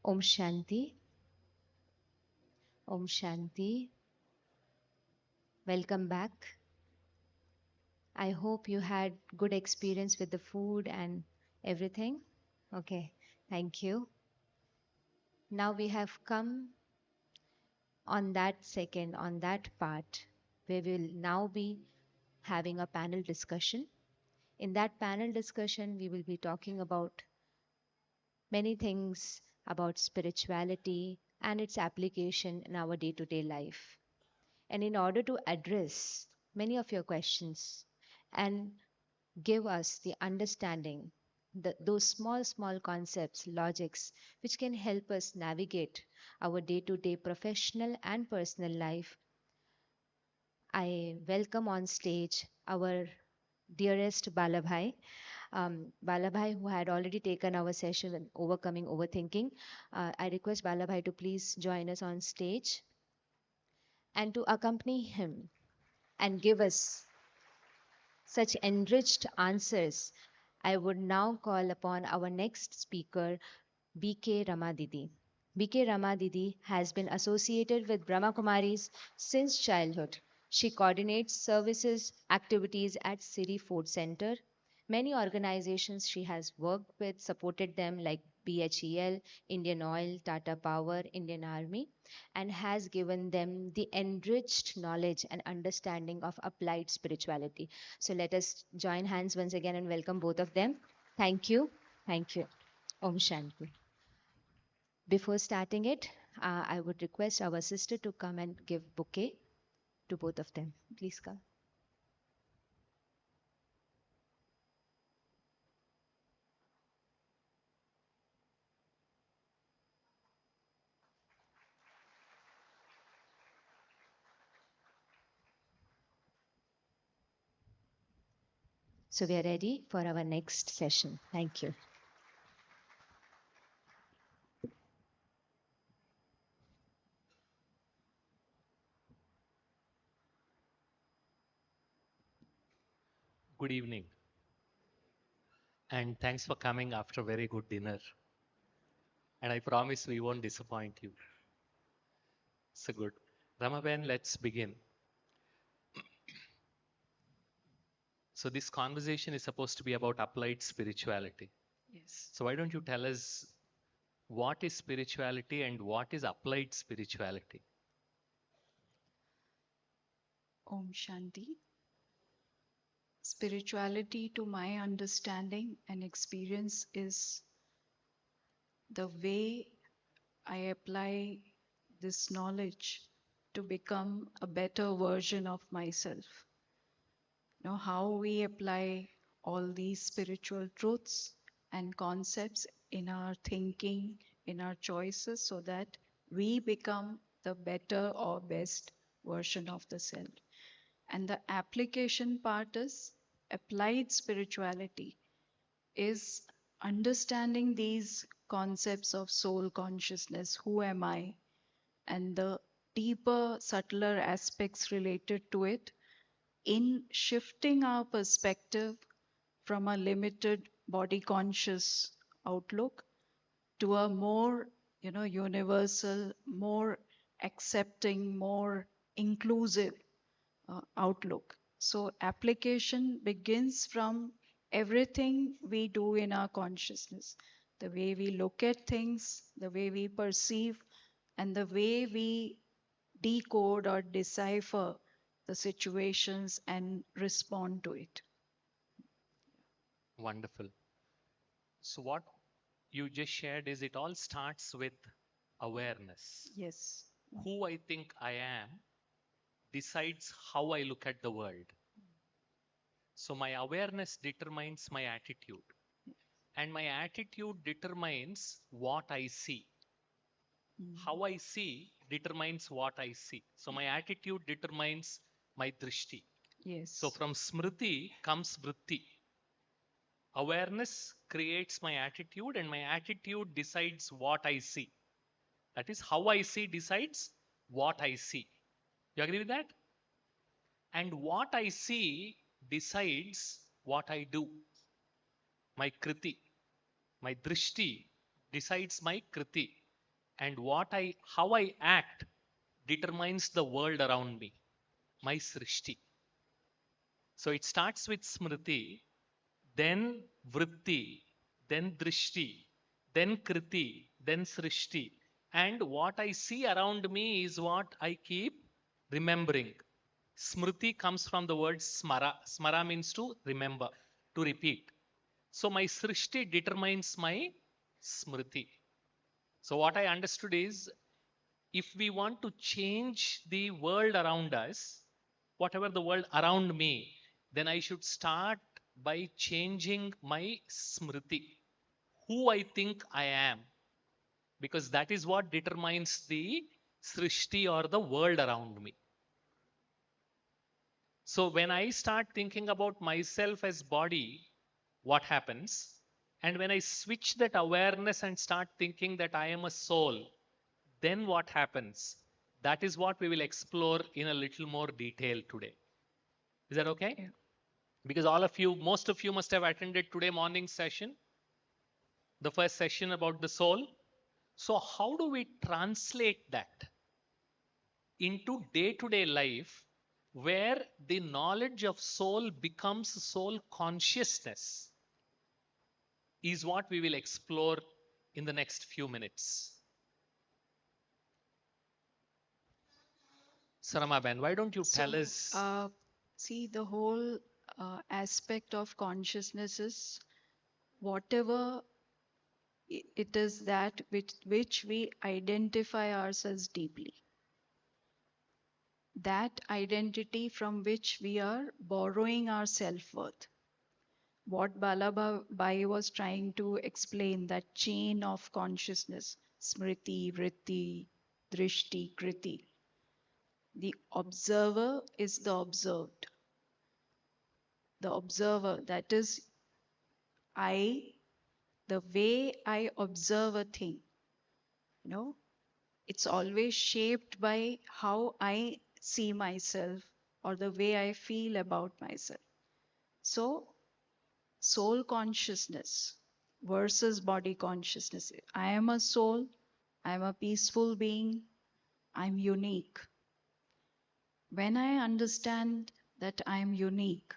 Om Shanti. Om Shanti. Welcome back. I hope you had good experience with the food and everything. Okay, thank you. Now we have come on that second, on that part, where we'll now be having a panel discussion. In that panel discussion, we will be talking about many things about spirituality and its application in our day to day life. And in order to address many of your questions and give us the understanding, those small, small concepts, logics, which can help us navigate our day to day professional and personal life, I welcome on stage our dearest Balabhai. Balabhai, who had already taken our session on overcoming overthinking. I request Balabhai to please join us on stage and to accompany him and give us such enriched answers. I would now call upon our next speaker, BK Ramadidi. BK Ramadidi has been associated with Brahma Kumaris since childhood. She coordinates services activities at City Food Center. Many organizations she has worked with supported them like BHEL, Indian Oil, Tata Power, Indian Army, and has given them the enriched knowledge and understanding of applied spirituality. So let us join hands once again and welcome both of them. Thank you. Thank you. Om Shanti. Before starting it, I would request our sister to come and give bouquet to both of them. Please come. So we are ready for our next session. Thank you. Good evening, and thanks for coming after a very good dinner. And I promise we won't disappoint you. So good. Ramaben, let's begin. So this conversation is supposed to be about applied spirituality. Yes. So why don't you tell us what is spirituality and what is applied spirituality? Om Shanti. Spirituality, to my understanding and experience, is the way I apply this knowledge to become a better version of myself. You know, how we apply all these spiritual truths and concepts in our thinking, in our choices, so that we become the better or best version of the self. And the application part is applied spirituality, is understanding these concepts of soul consciousness, who am I, and the deeper, subtler aspects related to it, in shifting our perspective from a limited body conscious outlook to a more, universal, more accepting, more inclusive outlook. So, application begins from everything we do in our consciousness, the way we look at things, the way we perceive, and the way we decode or decipher the situations and respond to it. Wonderful. So what you just shared is it all starts with awareness. Yes. Who I think I am decides how I look at the world. So my awareness determines my attitude, and my attitude determines what I see. How I see determines what I see. So my attitude determines my drishti. So Yes. from smriti comes vritti. Awareness creates my attitude, and my attitude decides what I see. That is, how I see decides what I see. You agree with that? And what I see decides what I do. My kriti, my drishti decides my kriti. and how I act determines the world around me, my srishti. So it starts with smriti, then vritti, then drishti, then kriti, then srishti. And what I see around me is what I keep remembering. Smriti comes from the word smara. Smara means to remember, to repeat. So my srishti determines my smriti. So what I understood is, if we want to change the world around us, whatever the world around me, then I should start by changing my smriti, who I think I am, because that is what determines the srishti or the world around me. So when I start thinking about myself as body, what happens? And when I switch that awareness and start thinking that I am a soul, then what happens? That is what we will explore in a little more detail today. Is that okay? Yeah. Because all of you, most of you must have attended today morning session, the first session about the soul. So how do we translate that into day-to-day life, where the knowledge of soul becomes soul consciousness, is what we will explore in the next few minutes. Sarama Ben, why don't you tell So, us? see, the whole aspect of consciousness is whatever it is that which we identify ourselves deeply. That identity from which we are borrowing our self-worth. What Balabai was trying to explain, that chain of consciousness, smriti, vritti, drishti, kriti. The observer is the observed. The observer, that is I, the way I observe a thing, you know, it's always shaped by how I see myself or the way I feel about myself. So, soul consciousness versus body consciousness. I am a soul, I am a peaceful being, I'm unique. When I understand that I am unique,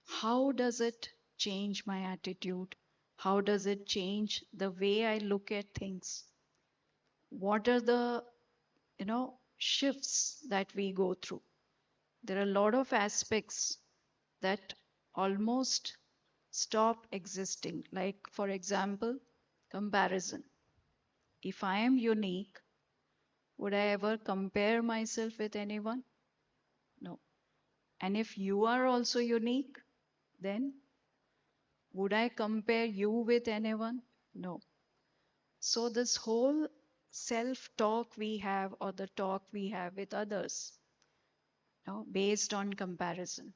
how does it change my attitude? How does it change the way I look at things? What are the, shifts that we go through? There are a lot of aspects that almost stop existing. Like, for example, comparison. If I am unique, would I ever compare myself with anyone? No. And if you are also unique, then would I compare you with anyone? No. So, this whole self talk we have, or the talk we have with others, based on comparison,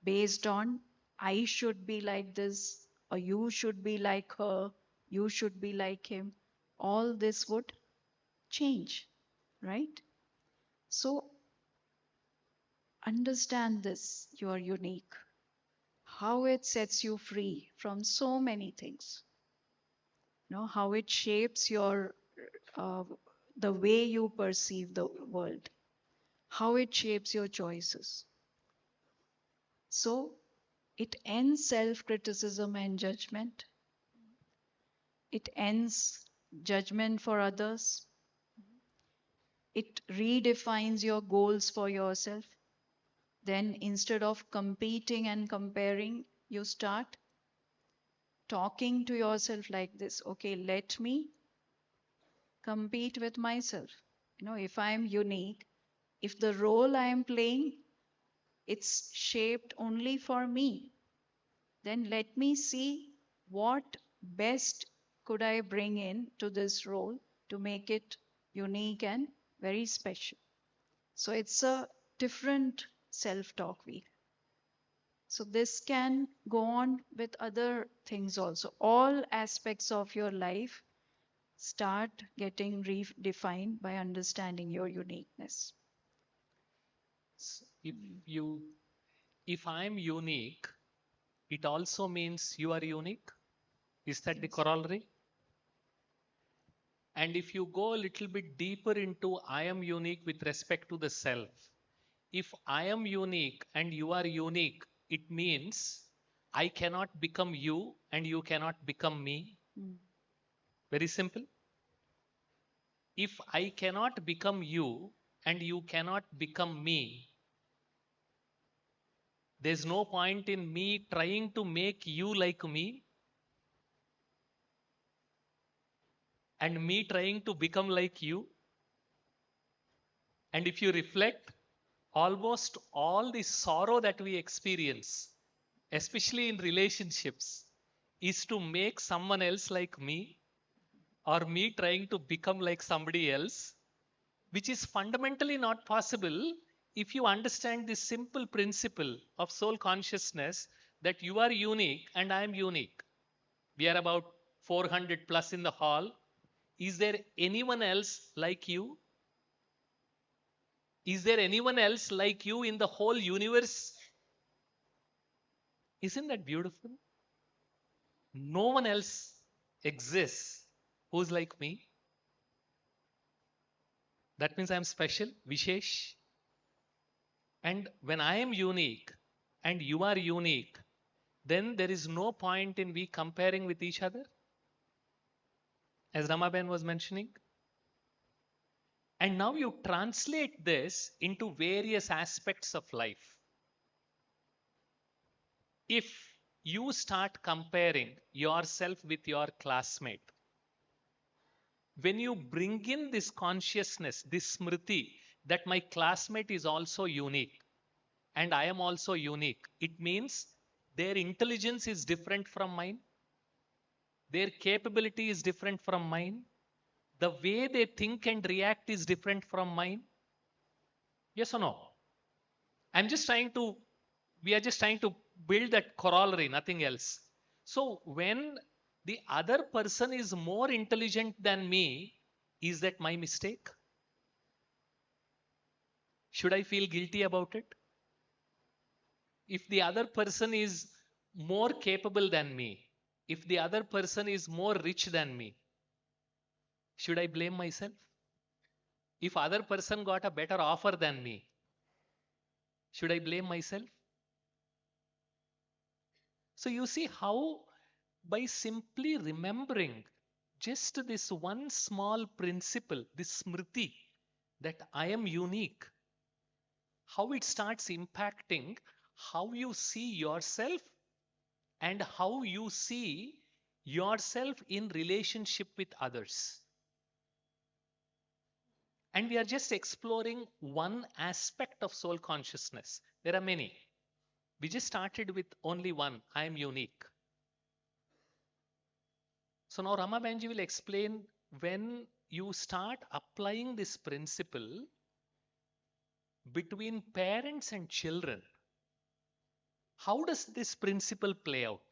based on I should be like this, or you should be like her, you should be like him, all this would change, right? So, understand this, you are unique, how it sets you free from so many things, how it shapes your uh, the way you perceive the world, how it shapes your choices. So it ends self criticism and judgment, it ends judgment for others, it redefines your goals for yourself. Then instead of competing and comparing, you start talking to yourself like this: okay, let me compete with myself. If I am unique, if the role I am playing, it's shaped only for me, then let me see what best could I bring in to this role to make it unique and very special. So it's a different self talk we. So this can go on with other things also. All aspects of your life start getting redefined by understanding your uniqueness. If you, if I'm unique, it also means you are unique. Is that the Yes. corollary? And if you go a little bit deeper into I am unique with respect to the self, if I am unique and you are unique, it means I cannot become you and you cannot become me. Mm. Very simple. If I cannot become you and you cannot become me, there's no point in me trying to make you like me and me trying to become like you. And if you reflect, almost all the sorrow that we experience, especially in relationships, is to make someone else like me or me trying to become like somebody else, which is fundamentally not possible if you understand this simple principle of soul consciousness that you are unique and I am unique. We are about 400 plus in the hall. Is there anyone else like you? Is there anyone else like you in the whole universe? Isn't that beautiful? No one else exists who's like me. That means I'm special, Vishesh. And when I am unique and you are unique, then there is no point in we comparing with each other, as Ramaben was mentioning. And now you translate this into various aspects of life. If you start comparing yourself with your classmate, when you bring in this consciousness, this smriti, that my classmate is also unique and I am also unique, it means their intelligence is different from mine, their capability is different from mine, the way they think and react is different from mine. Yes or no? I'm just trying to, we are just trying to build that corollary, nothing else. So when the other person is more intelligent than me, is that my mistake? Should I feel guilty about it? If the other person is more capable than me, if the other person is more rich than me, should I blame myself? If other person got a better offer than me, should I blame myself? So you see how by simply remembering just this one small principle, this smriti, that I am unique, how it starts impacting how you see yourself and how you see yourself in relationship with others. And we are just exploring one aspect of soul consciousness. There are many. We just started with only one. I am unique. So now Rama Benji will explain when you start applying this principle between parents and children, how does this principle play out?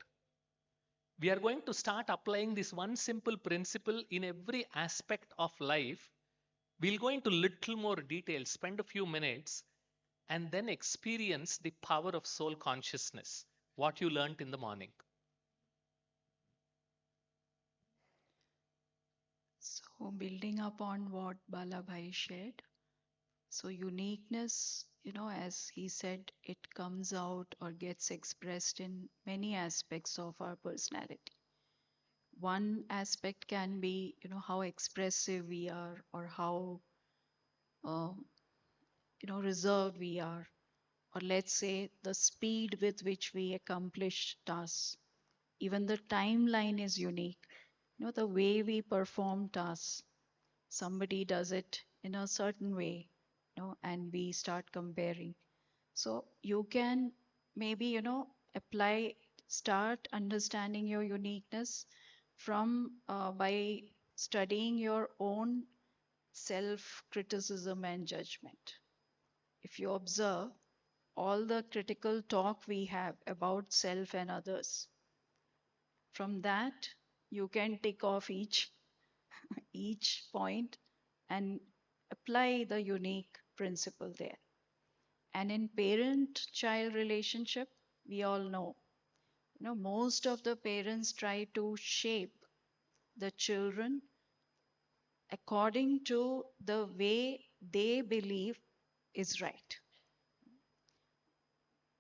We are going to start applying this one simple principle in every aspect of life. We'll go into little more detail, spend a few minutes, and then experience the power of soul consciousness, what you learnt in the morning. So, building upon what Balabhai shared, so uniqueness, as he said, it comes out or gets expressed in many aspects of our personality. One aspect can be, how expressive we are or how, uh, reserved we are, or let's say the speed with which we accomplish tasks. Even the timeline is unique. The way we perform tasks, somebody does it in a certain way, and we start comparing. So you can maybe, apply, start understanding your uniqueness from by studying your own self criticism and judgment. If you observe all the critical talk we have about self and others, from that you can tick off each point and apply the unique principle there. And in parent child relationship, we all know, most of the parents try to shape the children according to the way they believe is right.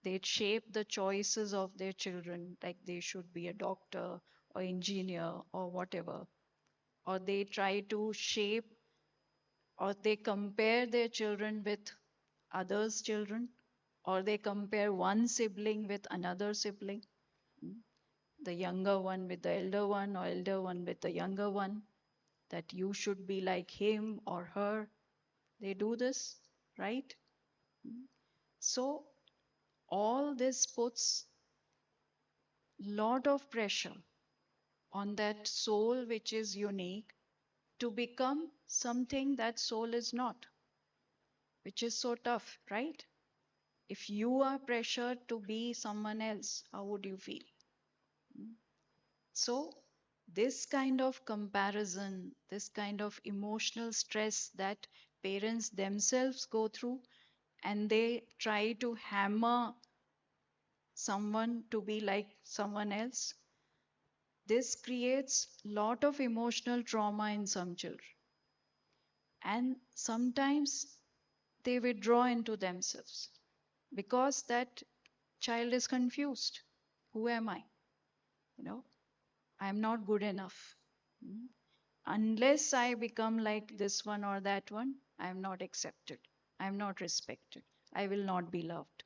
They shape the choices of their children, like they should be a doctor or engineer or whatever. Or they try to shape, or they compare their children with others' children, or they compare one sibling with another sibling, the younger one with the elder one, or elder one with the younger one, that you should be like him or her. They do this, right? So all this puts lot of pressure on that soul which is unique to become something that soul is not, which is so tough, right? If you are pressured to be someone else, how would you feel? So, this kind of comparison, this kind of emotional stress that parents themselves go through, and they try to hammer someone to be like someone else, this creates lot of emotional trauma in some children. And sometimes they withdraw into themselves because that child is confused. Who am I? You know, I'm not good enough. Mm. Unless I become like this one or that one, I'm not accepted. I'm not respected. I will not be loved.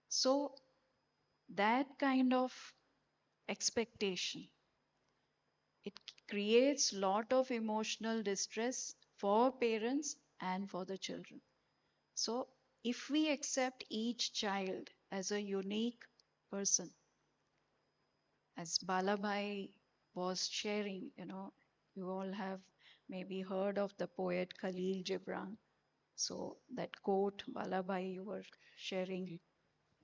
So, that kind of expectation, it creates lot of emotional distress for parents and for the children. So, if we accept each child as a unique person, as Balabai was sharing, you all have maybe heard of the poet Khalil Gibran. So, that quote, Balabai, you were sharing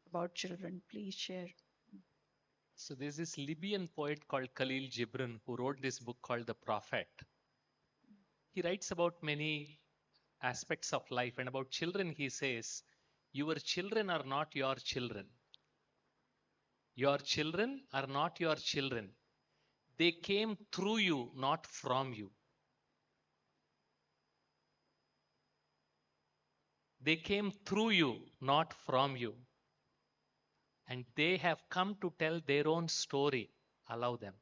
about children, please share. So there's this Libyan poet called Khalil Gibran who wrote this book called The Prophet. He writes about many aspects of life, and about children he says, your children are not your children. Your children are not your children. They came through you, not from you. They came through you, not from you. And they have come to tell their own story. Allow them.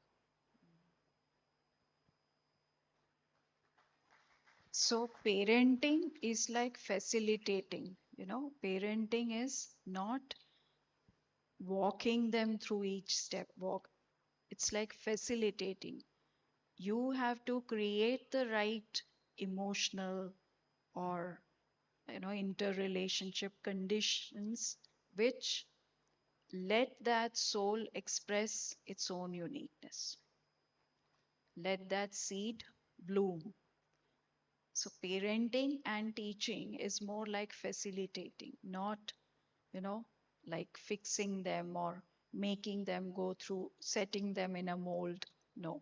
So, parenting is like facilitating, parenting is not walking them through each step. It's like facilitating. You have to create the right emotional or interrelationship conditions which let that soul express its own uniqueness. Let that seed bloom. So parenting and teaching is more like facilitating, not, you know, like fixing them or making them go through, setting them in a mold. No.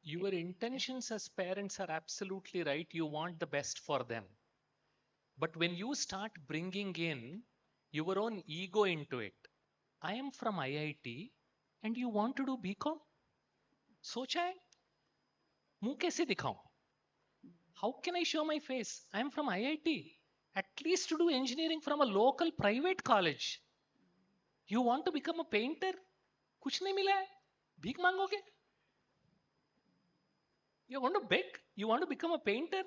Your intentions as parents are absolutely right. You want the best for them. But when you start bringing in your own ego into it, I am from IIT and you want to do BCom? सोचा है मुंह कैसे दिखाऊं? How can I show my face? I am from IIT. At least to do engineering from a local private college. You want to become a painter? कुछ नहीं मिला है. भीख मांगोगे? You want to beg? You want to become a painter?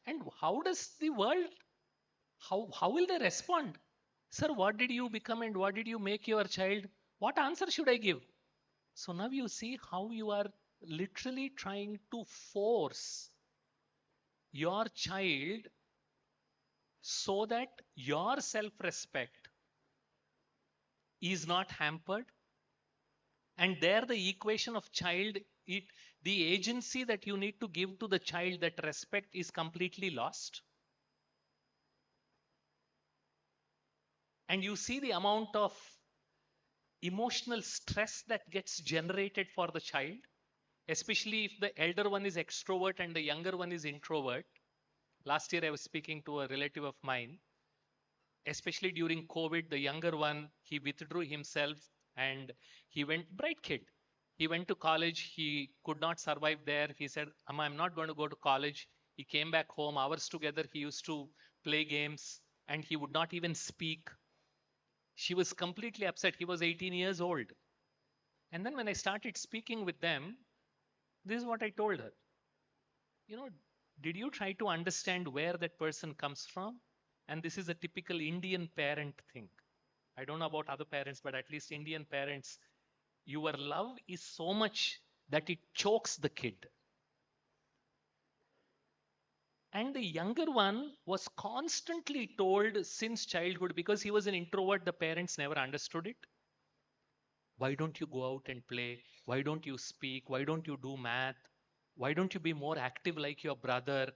And how does the world, how will they respond? Sir, what did you become and what did you make your child? What answer should I give? So now you see how you are literally trying to force your child so that your self-respect is not hampered. And there the equation of child, the agency that you need to give to the child, that respect is completely lost. And you see the amount of emotional stress that gets generated for the child, especially if the elder one is extrovert and the younger one is introvert. Last year I was speaking to a relative of mine, especially during COVID, the younger one, he withdrew himself and he went bright kid. He went to college. He could not survive there. He said, Amma, I'm not going to go to college. He came back home. Hours together, he used to play games and he would not even speak. She was completely upset. He was 18 years old. And then when I started speaking with them, this is what I told her. You know, did you try to understand where that person comes from? And this is a typical Indian parent thing. I don't know about other parents, but at least Indian parents, your love is so much that it chokes the kid. And the younger one was constantly told since childhood, because he was an introvert, the parents never understood it. Why don't you go out and play? Why don't you speak? Why don't you do math? Why don't you be more active like your brother?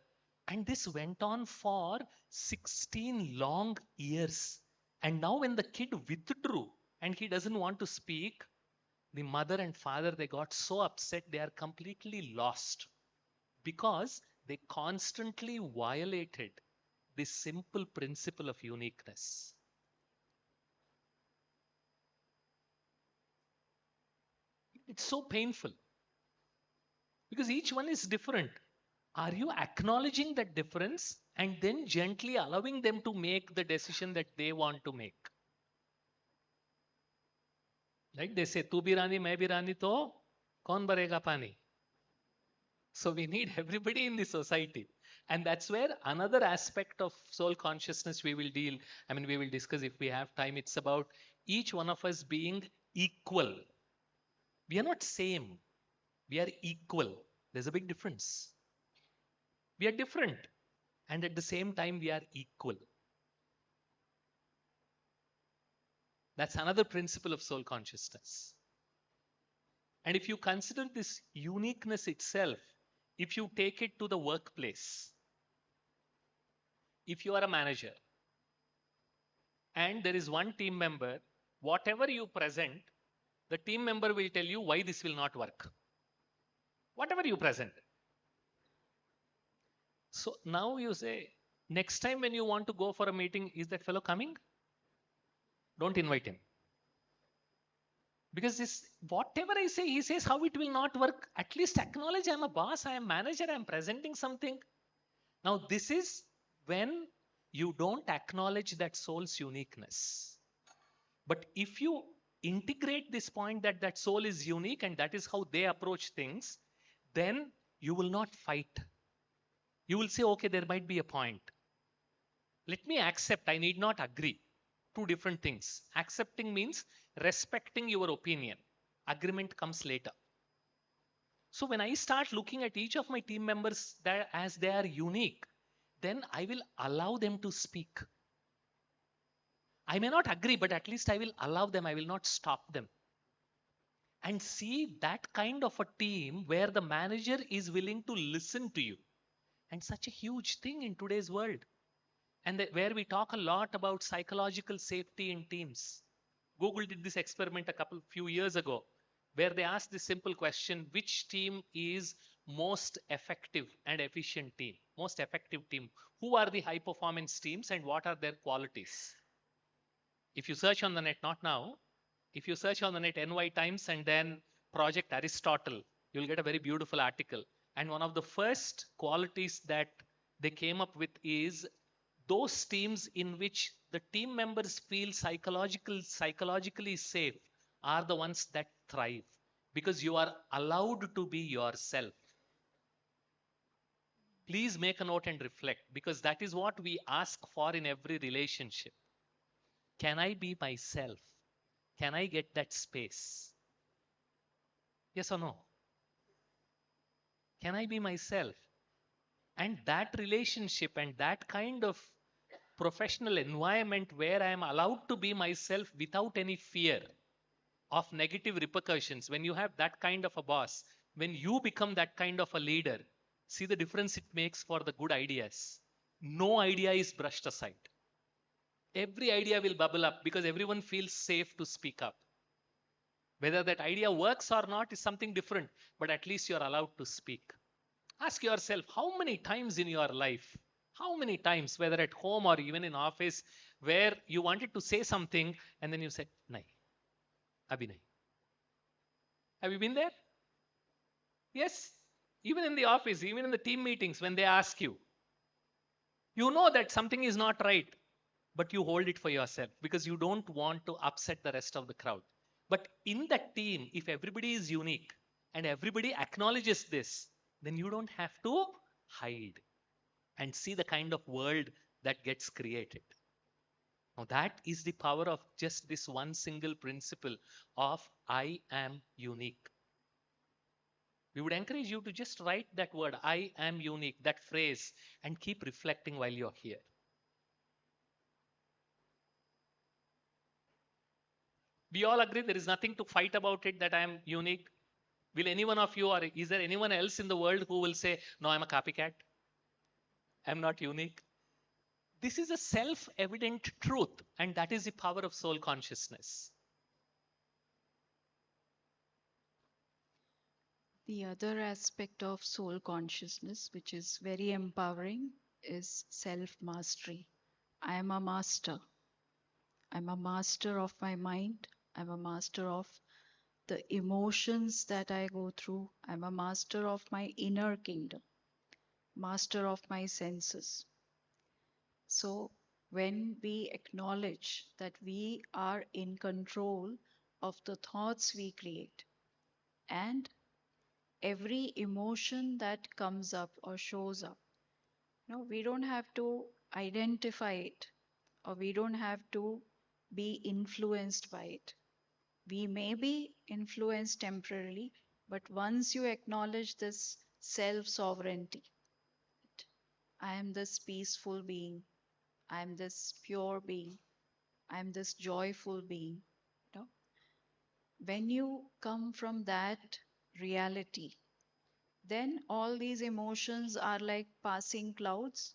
And this went on for 16 long years. And now when the kid withdrew and he doesn't want to speak, the mother and father, they got so upset, they are completely lost because they constantly violated this simple principle of uniqueness. It's so painful because each one is different. Are you acknowledging that difference and then gently allowing them to make the decision that they want to make? Like they say, tu bhi rani, main bhi rani, to kaun bharega pani? So we need everybody in the society. And that's where another aspect of soul consciousness we will deal. I mean, we will discuss if we have time. It's about each one of us being equal. We are not same. We are equal. There's a big difference. We are different. And at the same time, we are equal. That's another principle of soul consciousness. And if you consider this uniqueness itself, if you take it to the workplace, if you are a manager and there is one team member, whatever you present, the team member will tell you why this will not work. Whatever you present. So now you say, next time when you want to go for a meeting, is that fellow coming? Don't invite him. Because this, whatever I say, he says how it will not work. At least acknowledge I'm a boss, I am manager, I'm presenting something. Now this is when you don't acknowledge that soul's uniqueness. But if you integrate this point that that soul is unique and that is how they approach things, then you will not fight. You will say, okay, there might be a point. Let me accept, I need not agree. Two different things. Accepting means respecting your opinion. Agreement comes later. So when I start looking at each of my team members that as they are unique, then I will allow them to speak. I may not agree, but at least I will allow them. I will not stop them. And see that kind of a team where the manager is willing to listen to you. And such a huge thing in today's world. And where we talk a lot about psychological safety in teams. Google did this experiment a few years ago, where they asked this simple question, which team is most effective and efficient team? Most effective team. Who are the high performance teams and what are their qualities? If you search on the net, not now, if you search on the net NY Times and then Project Aristotle, you'll get a very beautiful article. And one of the first qualities that they came up with is those teams in which the team members feel psychologically safe are the ones that thrive because you are allowed to be yourself. Please make a note and reflect because that is what we ask for in every relationship. Can I be myself? Can I get that space? Yes or no? Can I be myself? And that relationship and that kind of professional environment where I am allowed to be myself without any fear of negative repercussions, when you have that kind of a boss, when you become that kind of a leader, see the difference it makes for the good ideas. No idea is brushed aside. Every idea will bubble up because everyone feels safe to speak up. Whether that idea works or not is something different, but at least you're allowed to speak. Ask yourself, how many times in your life, how many times, whether at home or even in office, where you wanted to say something and then you said, nahi, abhi nahi. Have you been there? Yes. Even in the office, even in the team meetings, when they ask you, you know that something is not right, but you hold it for yourself because you don't want to upset the rest of the crowd. But in that team, if everybody is unique and everybody acknowledges this, then you don't have to hide and see the kind of world that gets created. Now, that is the power of just this one single principle of I am unique. We would encourage you to just write that word, I am unique, that phrase, and keep reflecting while you're here. We all agree there is nothing to fight about it that I am unique. Will any one of you, or is there anyone else in the world who will say, no, I'm a copycat? I'm not unique. This is a self evident truth, and that is the power of soul consciousness. The other aspect of soul consciousness, which is very empowering, is self mastery. I am a master. I'm a master of my mind. I'm a master of the emotions that I go through. I'm a master of my inner kingdom, master of my senses. So, when we acknowledge that we are in control of the thoughts we create and every emotion that comes up or shows up, no, we don't have to identify it or we don't have to be influenced by it. We may be influenced temporarily, but once you acknowledge this self sovereignty, I am this peaceful being, I am this pure being, I am this joyful being. You know, when you come from that reality, then all these emotions are like passing clouds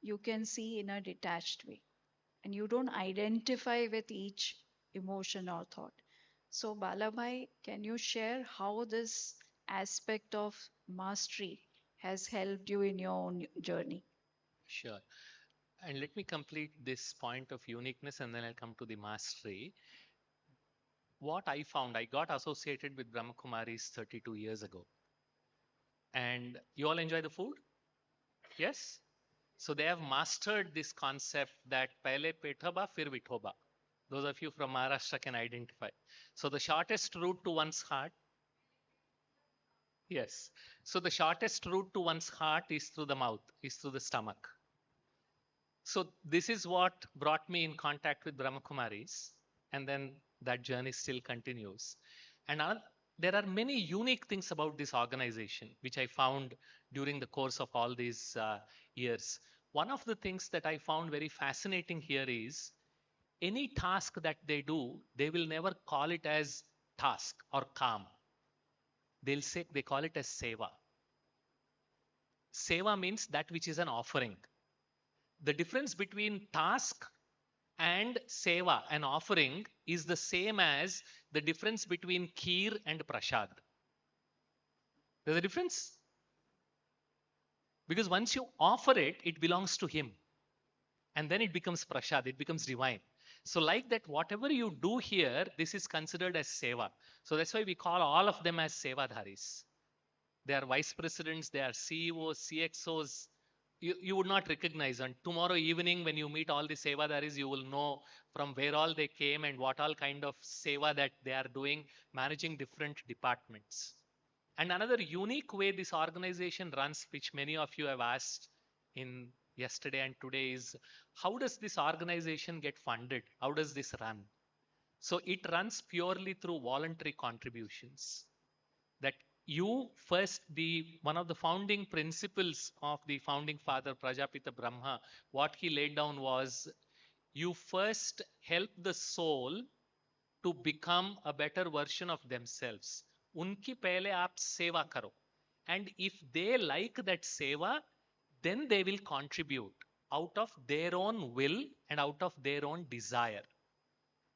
you can see in a detached way. And you don't identify with each emotion or thought. So, Balabai, can you share how this aspect of mastery has helped you in your own journey? Sure. And let me complete this point of uniqueness and then I'll come to the mastery. What I found, I got associated with Brahma Kumaris 32 years ago. And you all enjoy the food? Yes? So they have mastered this concept that pehle pethoba, fir vithoba. Those of you from Maharashtra can identify. So the shortest route to one's heart, yes. So the shortest route to one's heart is through the mouth, is through the stomach. So this is what brought me in contact with Brahma Kumaris, and then that journey still continues. And there are many unique things about this organization, which I found during the course of all these years. One of the things that I found very fascinating here is any task that they do, they will never call it as task or calm. They'll say they call it as seva. Seva means that which is an offering. The difference between task and seva, an offering, is the same as the difference between kheer and prasad. There's a difference because once you offer it, it belongs to him, and then it becomes prasad, it becomes divine. So, like that, whatever you do here, this is considered as seva. So that's why we call all of them as sevadharis. They are vice presidents, they are CEOs, CXOs. You would not recognize. And tomorrow evening, when you meet all the sevadaris, you will know from where all they came and what all kind of seva that they are doing, managing different departments. And another unique way this organization runs, which many of you have asked in yesterday and today, is how does this organization get funded? How does this run? So it runs purely through voluntary contributions. That you first, the one of the founding principles of the founding father Prajapita Brahma, what he laid down was you first help the soul to become a better version of themselves. Unki pehle aap seva karo. And if they like that seva, then they will contribute out of their own will and out of their own desire.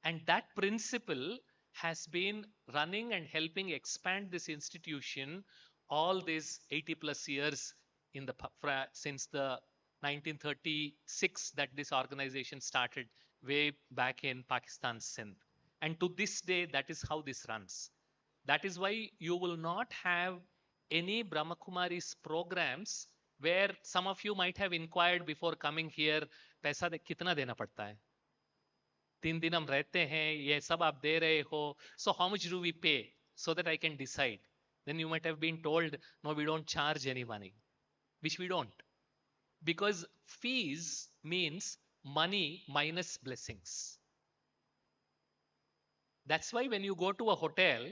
And that principle has been running and helping expand this institution all these 80 plus years in the since the 1936 that this organization started way back in Pakistan, Sindh. And to this day, that is how this runs. That is why you will not have any Brahmakumari's programs where some of you might have inquired before coming here, पैसा कितना देना पड़ता है? 3 दिन हम रहते हैं, ये सब आप दे रहे हो, so how much do we pay so that I can decide? Then you might have been told, no, we don't charge any money, which we don't, because fees means money minus blessings. That's why when you go to a hotel,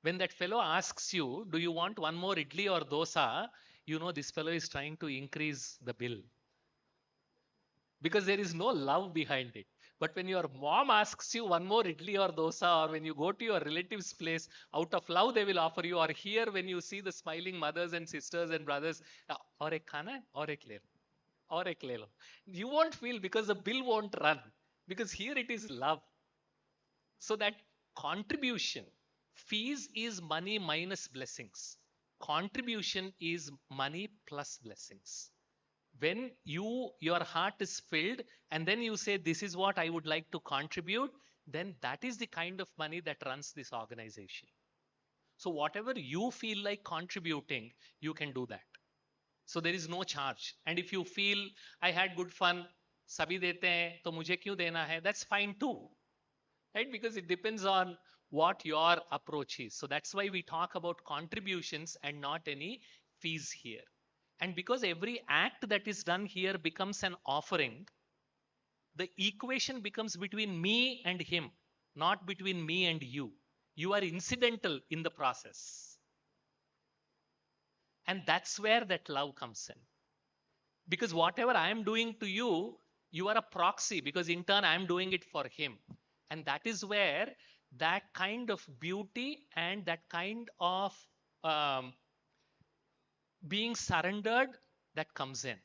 when that fellow asks you, do you want one more idli or dosa, you know this fellow is trying to increase the bill, because there is no love behind it. But when your mom asks you one more idli or dosa, or when you go to your relative's place, out of love they will offer you, or here when you see the smiling mothers and sisters and brothers, aur ek khana hai, aur ek le lo, aur ek le lo. You won't feel, because the bill won't run, because here it is love. So that contribution, fees is money minus blessings. Contribution is money plus blessings. When your heart is filled and then you say, this is what I would like to contribute, then that is the kind of money that runs this organization. So whatever you feel like contributing, you can do that. So there is no charge. And if you feel I had good fun, sabhi dete hain, to mujhe kyun dena hai, that's fine too. Right? Because it depends on what your approach is. So that's why we talk about contributions and not any fees here. And because every act that is done here becomes an offering, the equation becomes between me and him, not between me and you. You are incidental in the process. And that's where that love comes in. Because whatever I am doing to you, you are a proxy, because in turn I am doing it for him. And that is where that kind of beauty and that kind of being surrendered that comes in.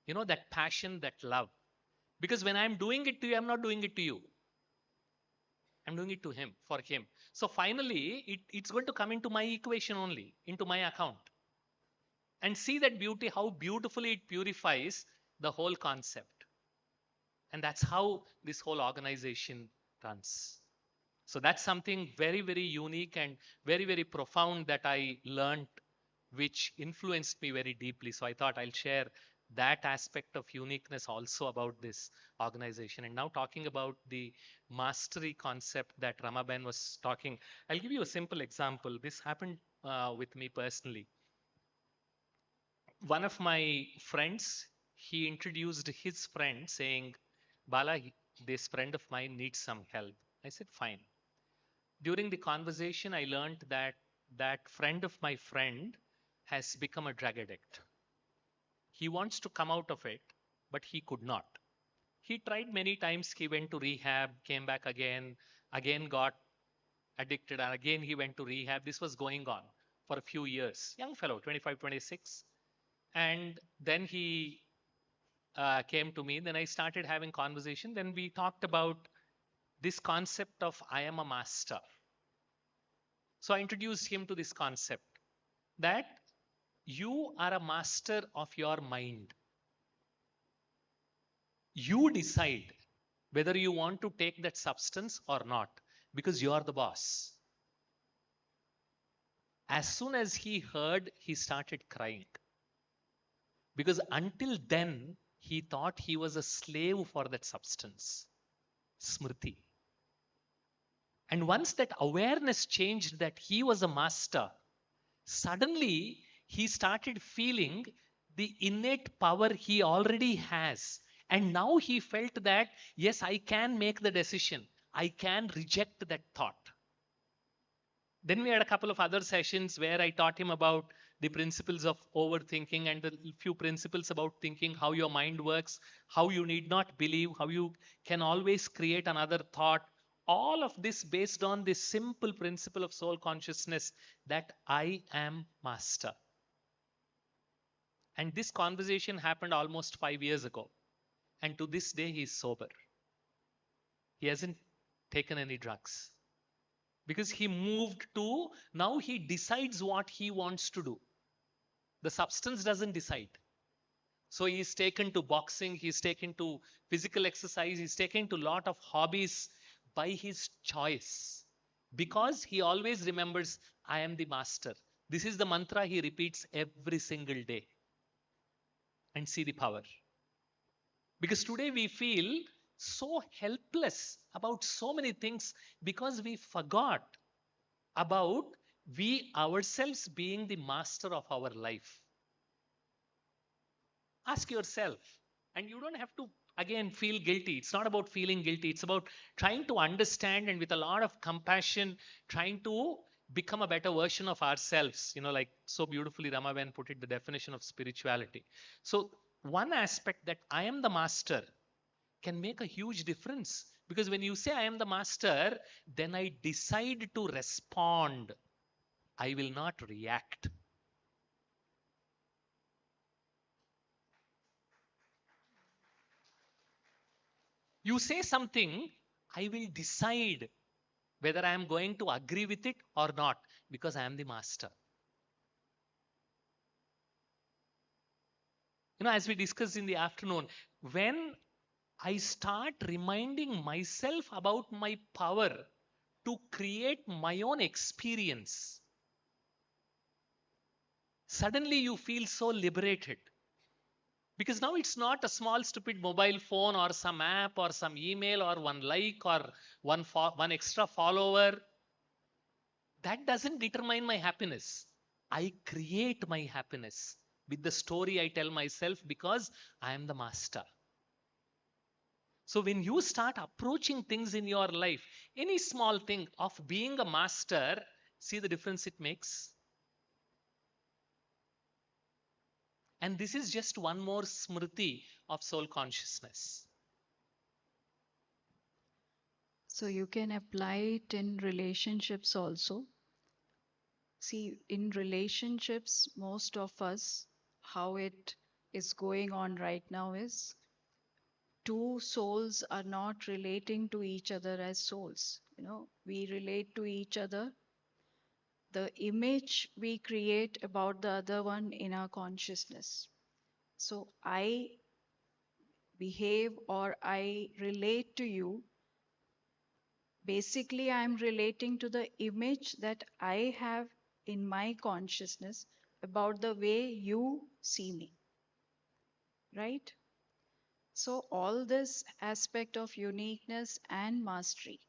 You know, that passion, that love. Because when I'm doing it to you, I'm not doing it to you. I'm doing it to him, for him. So finally, it's going to come into my equation only, into my account. And see that beauty, how beautifully it purifies the whole concept. And that's how this whole organization runs. So that's something very, very unique and very, very profound that I learned, which influenced me very deeply. So I thought I'll share that aspect of uniqueness also about this organization. And now talking about the mastery concept that Ramaben was talking, I'll give you a simple example. This happened with me personally. One of my friends, he introduced his friend saying, Bala, this friend of mine needs some help. I said, fine. During the conversation, I learned that that friend of my friend has become a drug addict. He wants to come out of it, but he could not. He tried many times. He went to rehab, came back again got addicted, and again he went to rehab. This was going on for a few years. Young fellow, 25, 26. And then he came to me. Then I started having conversation. Then we talked about this concept of I am a master. So I introduced him to this concept that you are a master of your mind. You decide whether you want to take that substance or not, because you are the boss. As soon as he heard, he started crying. Because until then, he thought he was a slave for that substance, Smriti. And once that awareness changed that he was a master, suddenly he started feeling the innate power he already has. And now he felt that, yes, I can make the decision. I can reject that thought. Then we had a couple of other sessions where I taught him about the principles of overthinking and the few principles about thinking, how your mind works, how you need not believe, how you can always create another thought. All of this based on this simple principle of soul consciousness that I am master. And this conversation happened almost 5 years ago. And to this day, he is sober. He hasn't taken any drugs. Because he moved to, now he decides what he wants to do. The substance doesn't decide. So he's taken to boxing, he's taken to physical exercise, he's taken to a lot of hobbies by his choice. because he always remembers, I am the master. This is the mantra he repeats every single day. And see the power. Because today we feel so helpless about so many things because we forgot about we ourselves being the master of our life. Ask yourself, and you don't have to again feel guilty. It's not about feeling guilty, it's about trying to understand and with a lot of compassion, trying to become a better version of ourselves. Like so beautifully Ramaben put it, the definition of spirituality. So, one aspect that I am the master can make a huge difference, because when you say I am the master, then I decide to respond. I will not react. You say something, I will decide whether I am going to agree with it or not, because I am the master. As we discussed in the afternoon, when I start reminding myself about my power to create my own experience, suddenly you feel so liberated. Because now it's not a small stupid mobile phone or some app or some email or one like or one extra follower. That doesn't determine my happiness. I create my happiness with the story I tell myself, because I am the master. So when you start approaching things in your life, any small thing of being a master, see the difference it makes. And this is just one more smriti of soul consciousness. So you can apply it in relationships also. See, in relationships, most of us, how it is going on right now is two souls are not relating to each other as souls. We relate to each other, the image we create about the other one in our consciousness. So I behave or I relate to you. Basically, I'm relating to the image that I have in my consciousness about the way you see me, right? So, all this aspect of uniqueness and mastery,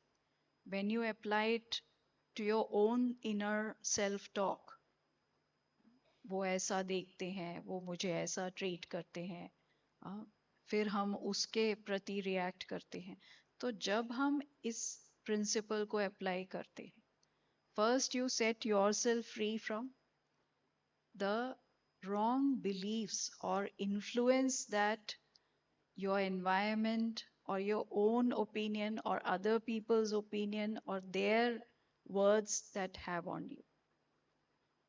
when you apply it to your own inner self talk, वो ऐसा देखते हैं, वो मुझे ऐसा treat करते हैं, फिर हम उसके प्रति रिएक्ट करते हैं. तो जब हम इस प्रिंसिपल को अप्लाई करते हैं, first you set yourself free from the wrong beliefs or influence that your environment or your own opinion or other people's opinion or their words that have on you.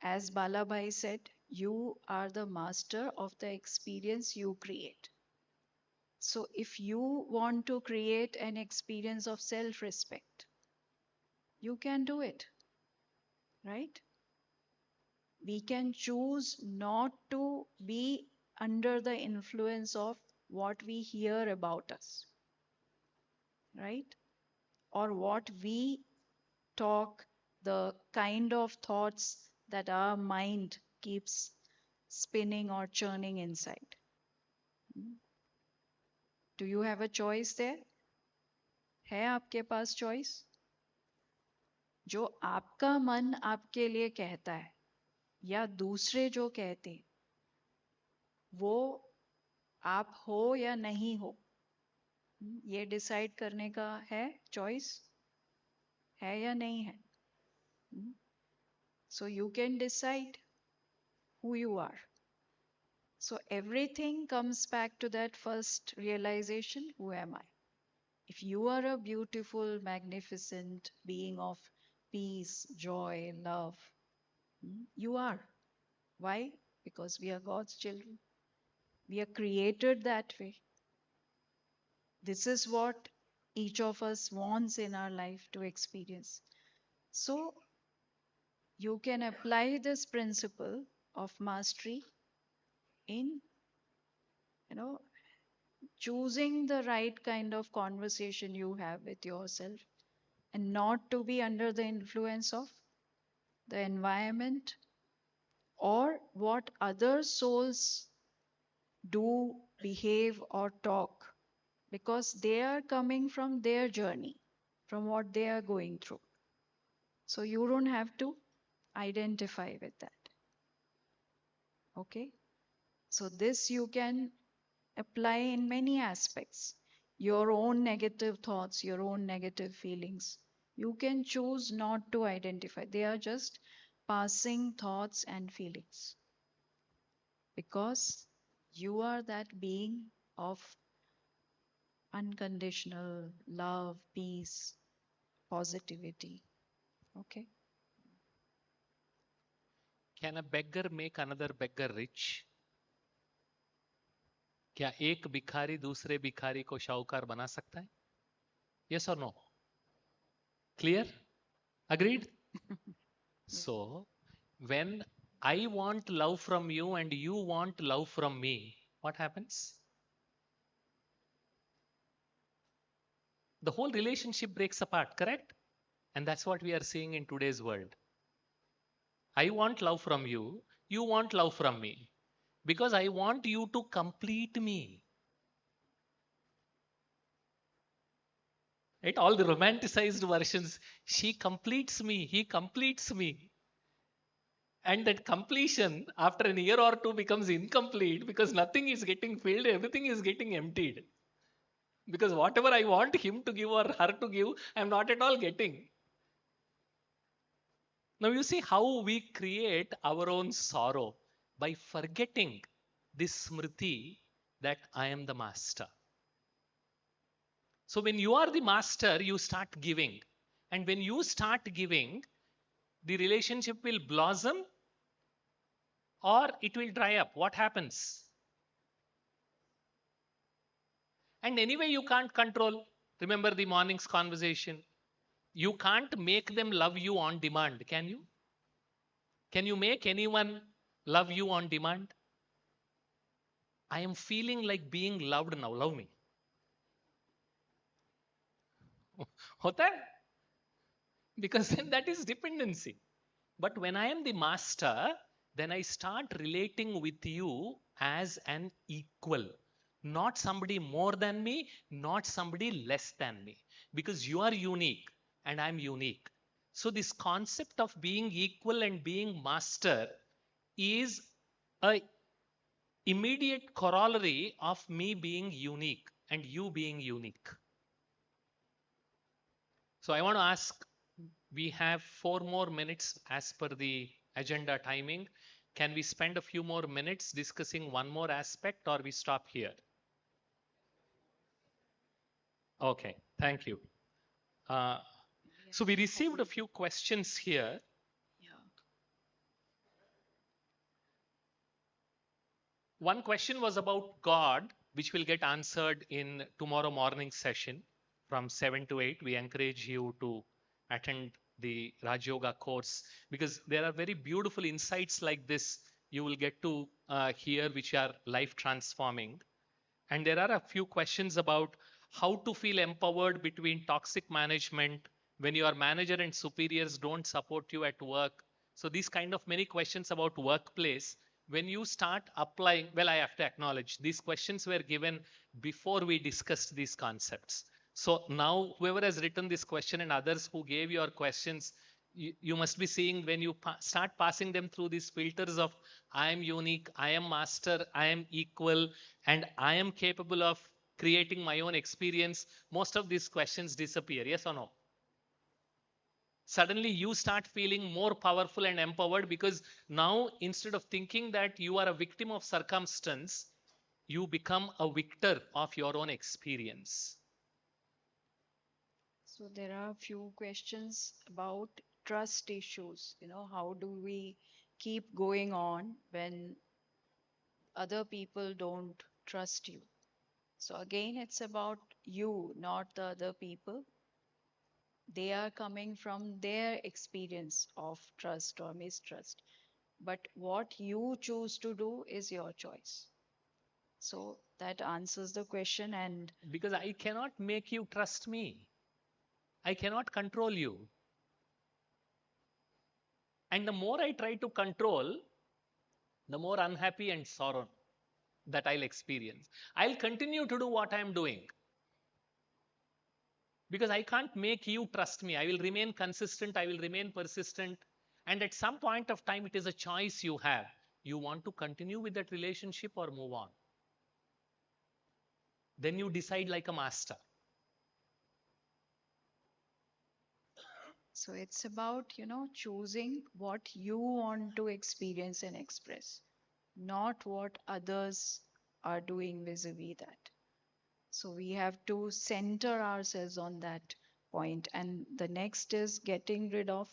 As Balabai said, you are the master of the experience you create. So if you want to create an experience of self respect, you can do it, right? We can choose not to be under the influence of what we hear about us, right? Or what we talk, the kind of thoughts that our mind keeps spinning or churning inside. Do you have a choice there? है आपके पास choice? जो आपका मन आपके लिए कहता है या दूसरे जो कहते हैं, वो आप हो या नहीं हो, ये डिसाइड करने का है चॉइस, है या नहीं है? So you can decide who you are. So everything comes back to that first realization, who am I? If you are a beautiful, magnificent being of peace, joy, love, you are. Why? Because we are God's children. We are created that way. This is what each of us wants in our life to experience. So you can apply this principle of mastery in, you know, choosing the right kind of conversation you have with yourself and not to be under the influence of the environment or what other souls do, behave, or talk, because they are coming from their journey, from what they are going through. So you don't have to identify with that. Okay? So this you can apply in many aspects. Your own negative thoughts, your own negative feelings. You can choose not to identify. They are just passing thoughts and feelings because you are that being of unconditional love, peace, positivity. Okay? Can a beggar make another beggar rich? क्या एक भिखारी दूसरे भिखारी को शाहूकार बना सकता है? Yes or no? Clear? Agreed? So, when I want love from you and you want love from me, what happens? The whole relationship breaks apart, correct? And that's what we are seeing in today's world. I want love from you, you want love from me, because I want you to complete me. Right? All the romanticized versions, she completes me, he completes me. And that completion after a year or two becomes incomplete because nothing is getting filled, everything is getting emptied. Because whatever I want him to give or her to give, I'm not at all getting. Now you see how we create our own sorrow by forgetting this smriti that I am the master. So when you are the master, you start giving. And when you start giving, the relationship will blossom or it will dry up. What happens? And anyway, you can't control. Remember the morning's conversation. You can't make them love you on demand, can you? Can you make anyone love you on demand? I am feeling like being loved now. Love me. होता है? Because then that is dependency. But when I am the master, then I start relating with you as an equal. Not somebody more than me, not somebody less than me. Because you are unique and I'm unique. So this concept of being equal and being master is a immediate corollary of me being unique and you being unique. So I want to ask, we have 4 more minutes as per the agenda timing. Can we spend a few more minutes discussing one more aspect or we stop here? Okay, thank you. So we received a few questions here. Yeah. One question was about God, which will get answered in tomorrow morning session from 7 to 8. We encourage you to attend the Raj Yoga course because there are very beautiful insights like this you will get to hear, which are life transforming. And there are a few questions about how to feel empowered between toxic management when your manager and superiors don't support you at work. So these kind of many questions about workplace. When you start applying, well, I have to acknowledge these questions were given before we discussed these concepts. So now whoever has written this question and others who gave your questions, you must be seeing when you start passing them through these filters of I am unique, I am master, I am equal, and I am capable of creating my own experience, most of these questions disappear. Yes or no? Suddenly you start feeling more powerful and empowered because now instead of thinking that you are a victim of circumstance, you become a victor of your own experience. So there are a few questions about trust issues. How do we keep going on when other people don't trust you? So again, it's about you, not the other people. They are coming from their experience of trust or mistrust. But what you choose to do is your choice. So that answers the question. And Because I cannot make you trust me. I cannot control you. And the more I try to control, the more unhappy and sorrow that I'll experience. I'll continue to do what I'm doing because I can't make you trust me. I will remain consistent, I will remain persistent. And at some point of time, it is a choice you have. You want to continue with that relationship or move on. Then you decide like a master. So it's about, choosing what you want to experience and express, not what others are doing vis-a-vis that. So we have to center ourselves on that point. And the next is getting rid of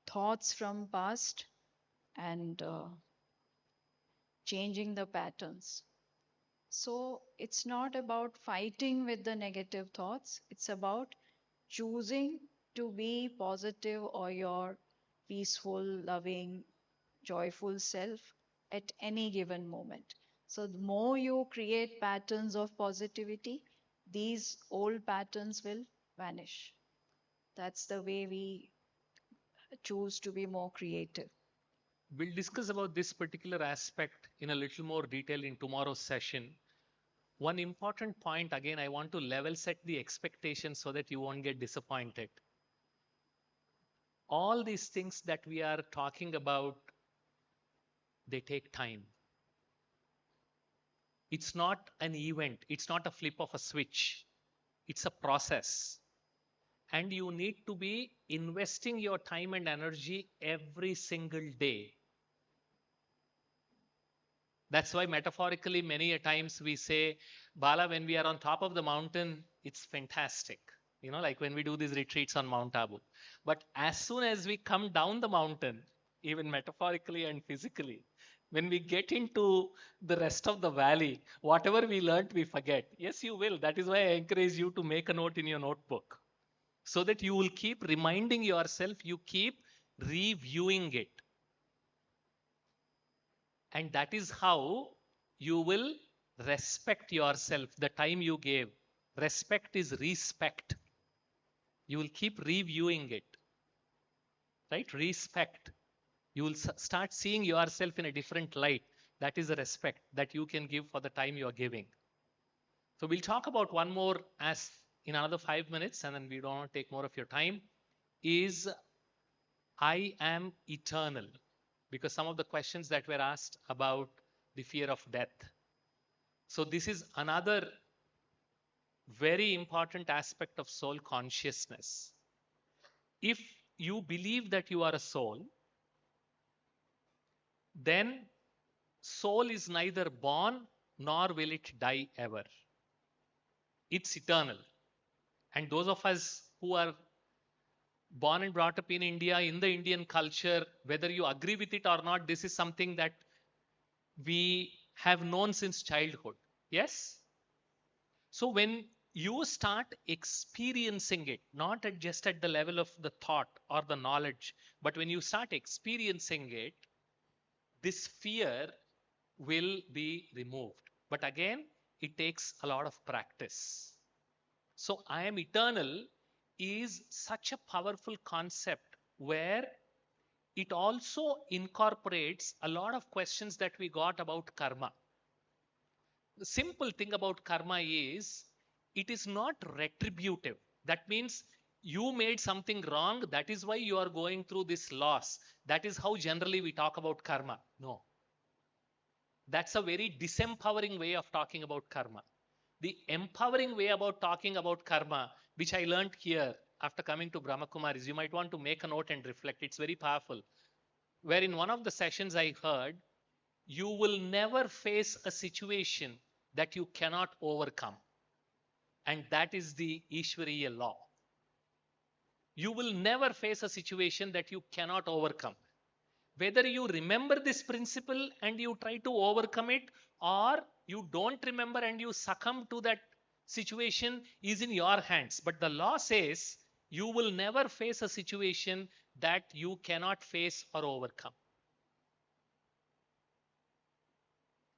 thoughts from past and changing the patterns. So it's not about fighting with the negative thoughts, it's about choosing to be positive or your peaceful, loving, joyful self at any given moment. So, the more you create patterns of positivity, these old patterns will vanish. That's the way we choose to be more creative. We'll discuss about this particular aspect in a little more detail in tomorrow's session. One important point, again, I want to level set the expectations so that you won't get disappointed. All these things that we are talking about, they take time. It's not an event, it's not a flip of a switch, it's a process. And you need to be investing your time and energy every single day. That's why metaphorically, many a times we say, Bala, when we are on top of the mountain, it's fantastic. Like when we do these retreats on Mount Abu. But as soon as we come down the mountain, even metaphorically and physically, when we get into the rest of the valley, whatever we learned, we forget. Yes, you will. That is why I encourage you to make a note in your notebook so that you will keep reminding yourself, you keep reviewing it. And that is how you will respect yourself, the time you gave. Respect is respect. You will keep reviewing it, right? Respect. You will start seeing yourself in a different light. That is the respect that you can give for the time you are giving. So we'll talk about one more as in another 5 minutes, and then we don't want to take more of your time. Is I am eternal. Because some of the questions that were asked about the fear of death. So this is another very important aspect of soul consciousness. If you believe that you are a soul, then soul is neither born nor will it die ever. It's eternal. And those of us who are born and brought up in India, in the Indian culture, whether you agree with it or not, this is something that we have known since childhood. Yes? So when you start experiencing it, not just at the level of the thought or the knowledge, but when you start experiencing it, this fear will be removed. But again, it takes a lot of practice. So I am eternal is such a powerful concept where it also incorporates a lot of questions that we got about karma. The simple thing about karma is it is not retributive. That means you made something wrong, that is why you are going through this loss. That is how generally we talk about karma. No. That's a very disempowering way of talking about karma. The empowering way about talking about karma, which I learned here after coming to Brahma Kumaris, you might want to make a note and reflect. It's very powerful. Where in one of the sessions I heard, you will never face a situation that you cannot overcome. And that is the Ishwariya law. You will never face a situation that you cannot overcome. Whether you remember this principle and you try to overcome it, or you don't remember and you succumb to that situation, is in your hands. But the law says you will never face a situation that you cannot face or overcome.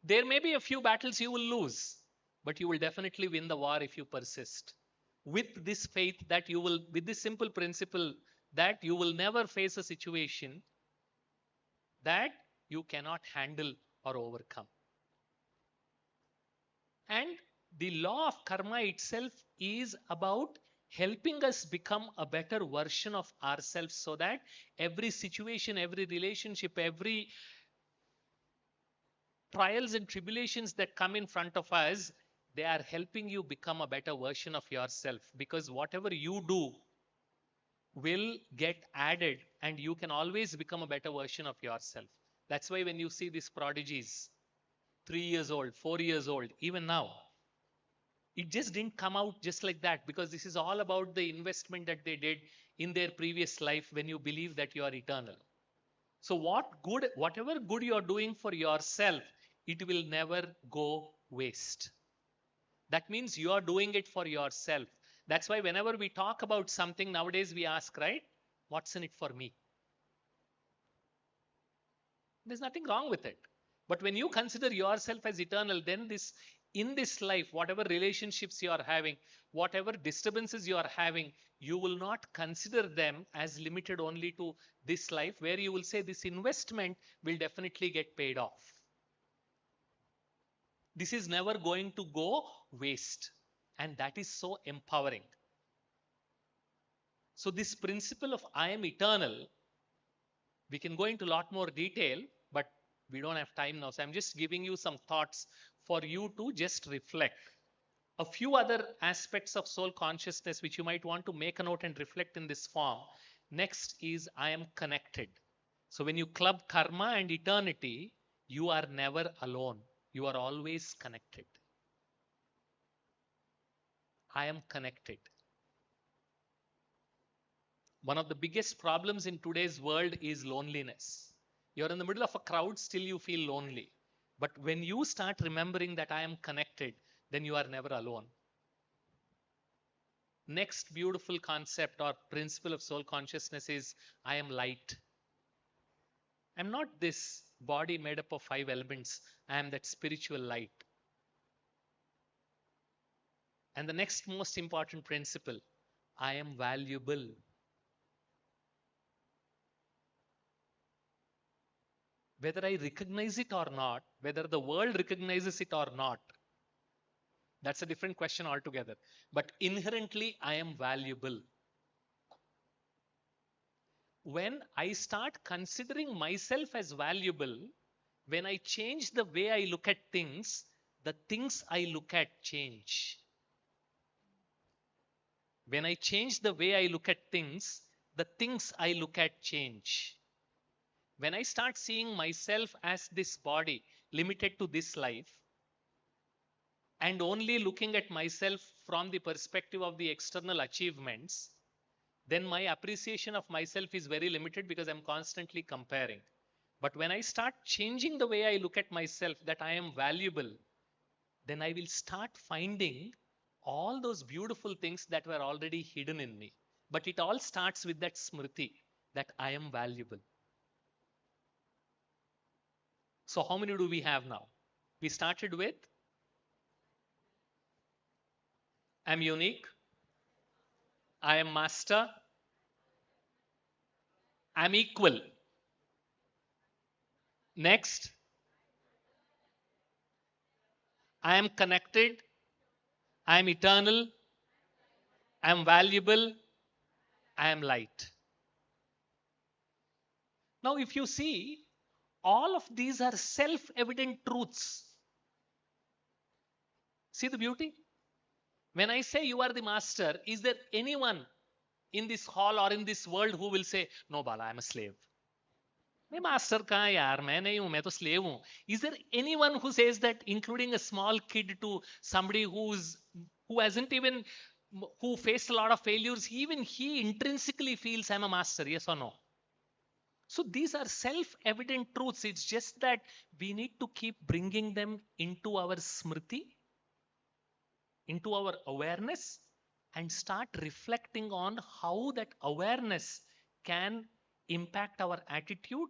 There may be a few battles you will lose, but you will definitely win the war if you persist. with this faith that you will, with this simple principle that you will never face a situation that you cannot handle or overcome. And the law of karma itself is about helping us become a better version of ourselves, so that every situation, every relationship, every trials and tribulations that come in front of us, they are helping you become a better version of yourself, because whatever you do will get added and you can always become a better version of yourself. That's why when you see these prodigies, 3 years old, 4 years old, even now, it just didn't come out just like that, because this is all about the investment that they did in their previous life when you believe that you are eternal. So whatever good you are doing for yourself, it will never go waste. That means you are doing it for yourself. That's why whenever we talk about something nowadays, we ask, right? What's in it for me? There's nothing wrong with it. But when you consider yourself as eternal, then in this life, whatever relationships you are having, whatever disturbances you are having, you will not consider them as limited only to this life, where you will say this investment will definitely get paid off. This is never going to go waste. And that is so empowering. So this principle of I am eternal, we can go into a lot more detail, but we don't have time now. So I'm just giving you some thoughts for you to just reflect. A few other aspects of soul consciousness which you might want to make a note and reflect in this form. Next is I am connected. So when you club karma and eternity, you are never alone. You are always connected. I am connected. One of the biggest problems in today's world is loneliness. You're in the middle of a crowd, still you feel lonely. But when you start remembering that I am connected, then you are never alone. Next beautiful concept or principle of soul consciousness is I am light. I'm not this body made up of 5 elements. I am that spiritual light. And the next most important principle, I am valuable. Whether I recognize it or not, whether the world recognizes it or not, that's a different question altogether. But inherently, I am valuable. When I start considering myself as valuable, when I change the way I look at things, the things I look at change. When I change the way I look at things, the things I look at change. When I start seeing myself as this body limited to this life, and only looking at myself from the perspective of the external achievements, then my appreciation of myself is very limited because I'm constantly comparing. But when I start changing the way I look at myself, that I am valuable, then I will start finding all those beautiful things that were already hidden in me. But it all starts with that smriti, that I am valuable. So how many do we have now? We started with I'm unique, I am master, I'm equal. Next, I am connected, I am eternal, I am valuable, I am light. Now, if you see, all of these are self-evident truths. See the beauty? When I say you are the master, is there anyone in this hall or in this world who will say, no, Bala, I'm a slave? मैं master कहाँ यार, मैं नहीं हूं, मैं तो slave हूं. Is there anyone who says that, including a small kid to somebody who hasn't even, who faced a lot of failures, even he intrinsically feels I'm a master, yes or no? So these are self-evident truths. It's just that we need to keep bringing them into our smriti, into our awareness, and start reflecting on how that awareness can impact our attitude,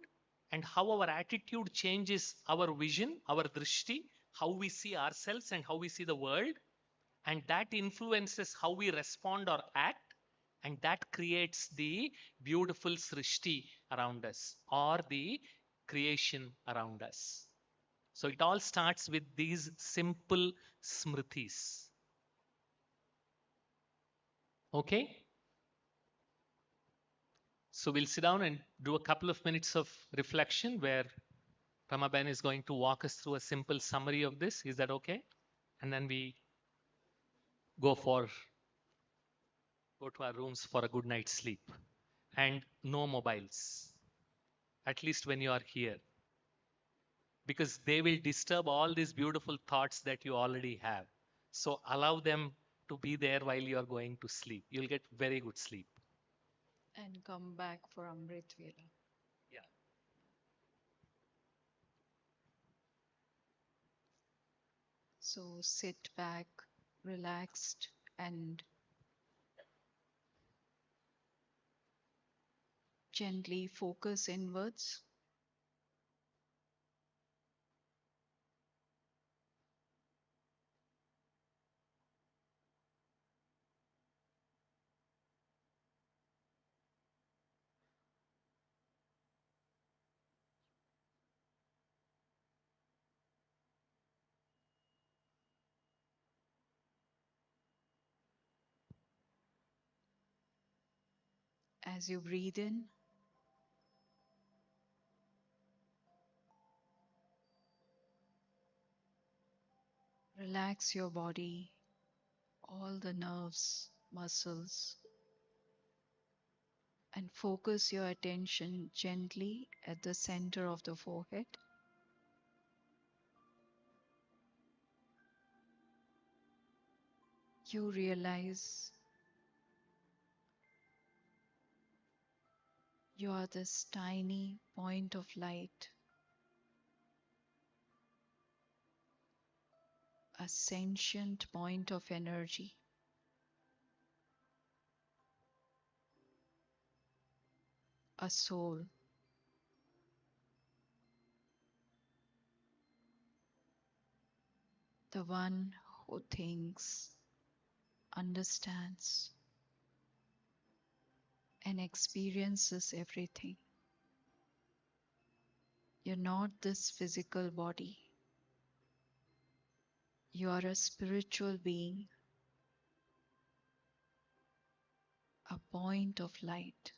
and how our attitude changes our vision, our drishti, how we see ourselves and how we see the world. And that influences how we respond or act, and that creates the beautiful srishti around us or the creation around us. So it all starts with these simple smritis. Okay? So we'll sit down and do a couple of minutes of reflection where Ramaben is going to walk us through a simple summary of this. Is that okay? And then we go to our rooms for a good night's sleep. And no mobiles, at least when you are here, because they will disturb all these beautiful thoughts that you already have. So allow them to be there while you are going to sleep. You'll get very good sleep. And come back for Amrit Vela. Yeah. So sit back, relaxed, and gently focus inwards. As you breathe in, relax your body, all the nerves, muscles, and focus your attention gently at the center of the forehead. You realize you are this tiny point of light, a sentient point of energy, a soul. The one who thinks, understands, and experiences everything. You're not this physical body. You are a spiritual being, a point of light.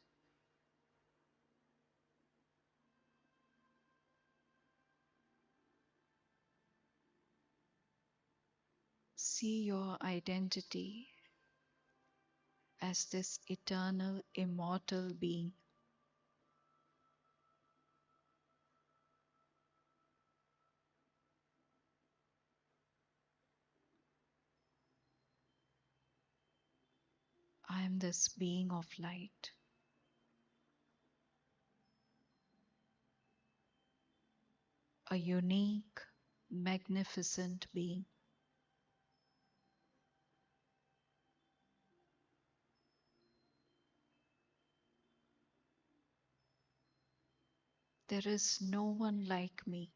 See your identity as this eternal, immortal being. I am this being of light, a unique, magnificent being. There is no one like me.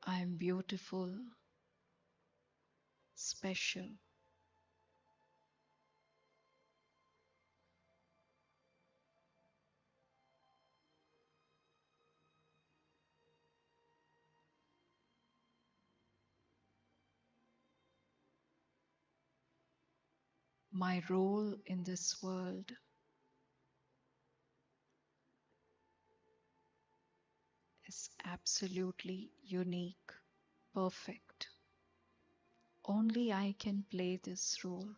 I am beautiful, special. My role in this world is absolutely unique, perfect. Only I can play this role.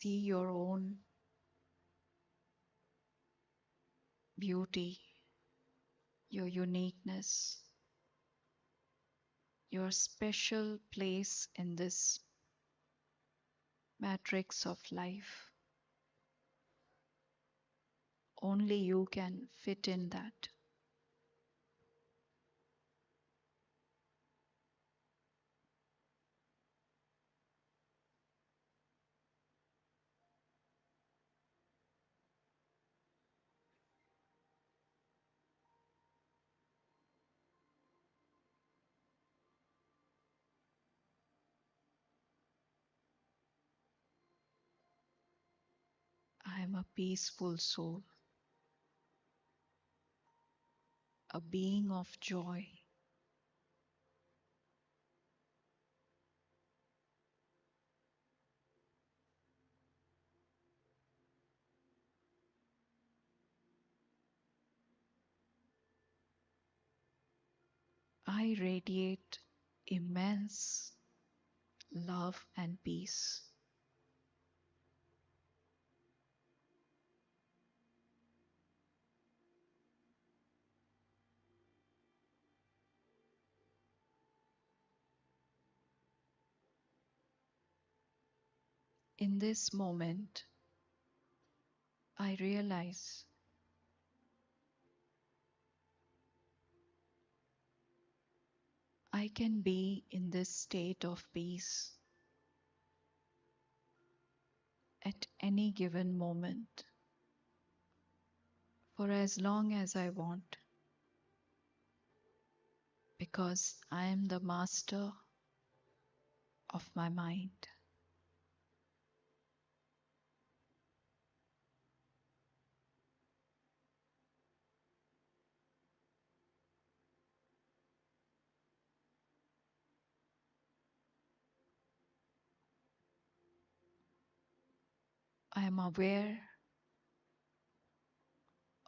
See your own beauty, your uniqueness, your special place in this matrix of life. Only you can fit in that. I am a peaceful soul, a being of joy. I radiate immense love and peace. In this moment, I realize I can be in this state of peace at any given moment for as long as I want, because I am the master of my mind. I am aware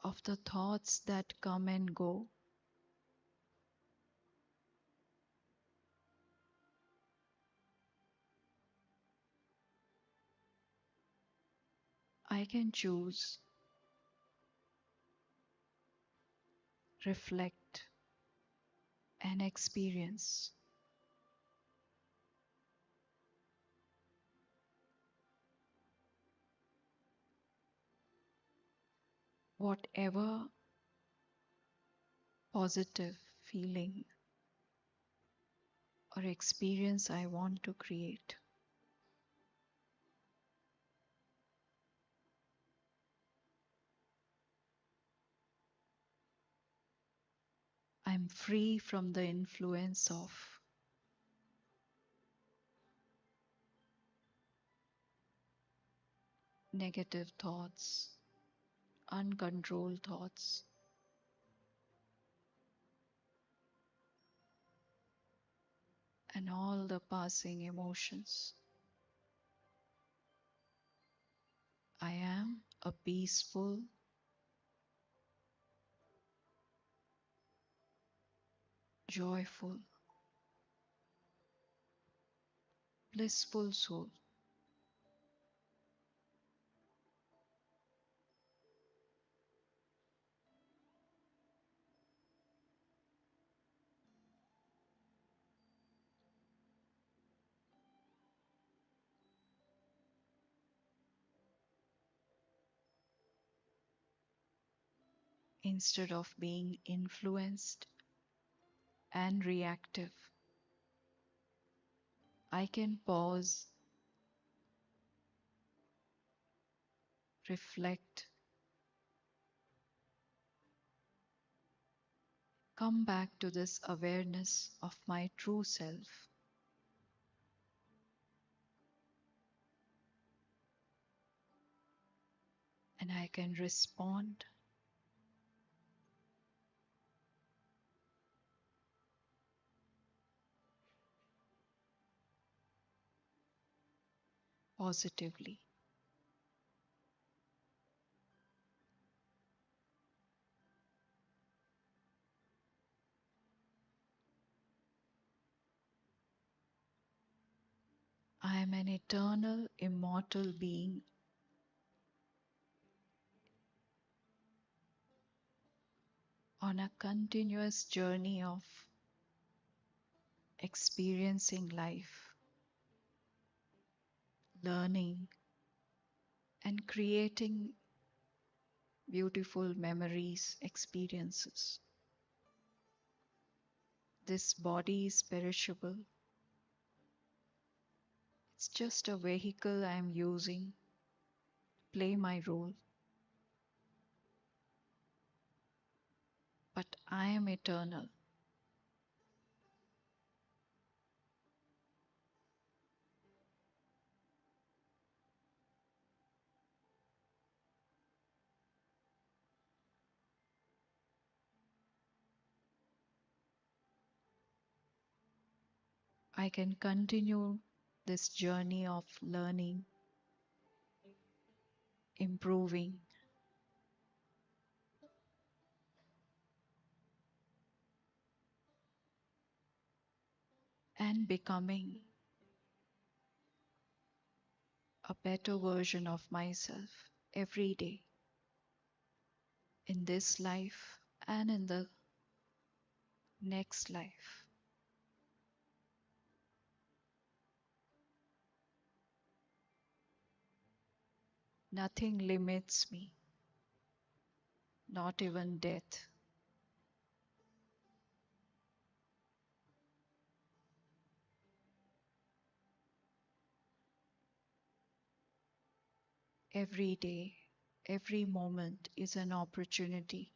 of the thoughts that come and go. I can choose, reflect, and experience. Whatever positive feeling or experience I want to create. I'm free from the influence of negative thoughts, uncontrolled thoughts, and all the passing emotions. I am a peaceful, joyful, blissful soul. Instead of being influenced and reactive, I can pause, reflect, come back to this awareness of my true self, and I can respond positively. I am an eternal, immortal being on a continuous journey of experiencing life, learning, and creating beautiful memories, experiences. This body is perishable. It's just a vehicle I am using to play my role. But I am eternal. I can continue this journey of learning, improving, and becoming a better version of myself every day in this life and in the next life. Nothing limits me, not even death. Every day, every moment is an opportunity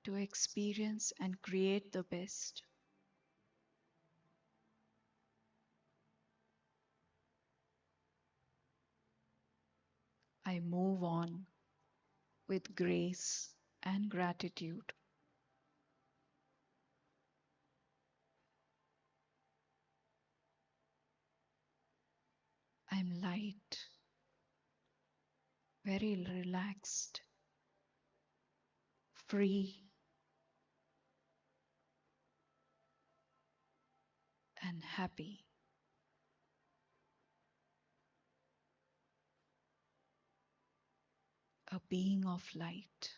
to experience and create the best. I move on with grace and gratitude. I'm light, very relaxed, free, and happy. A being of light.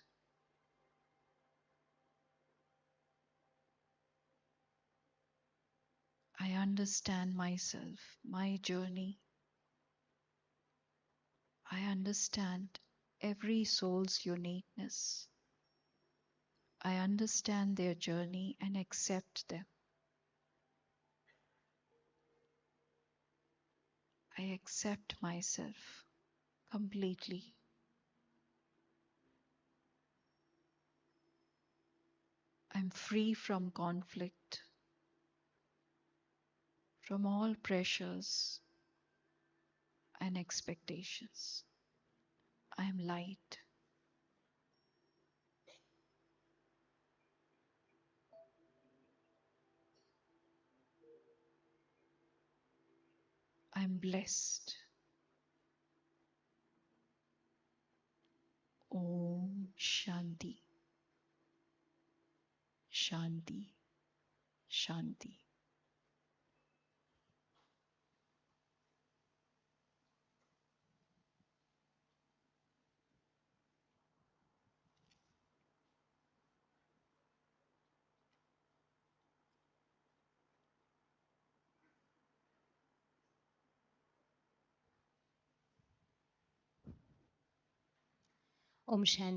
I understand myself, my journey. I understand every soul's uniqueness. I understand their journey and accept them. I accept myself completely. I'm free from conflict, from all pressures and expectations. I'm light. I'm blessed. Om Shanti, Shanti, Shanti. Om Shanti.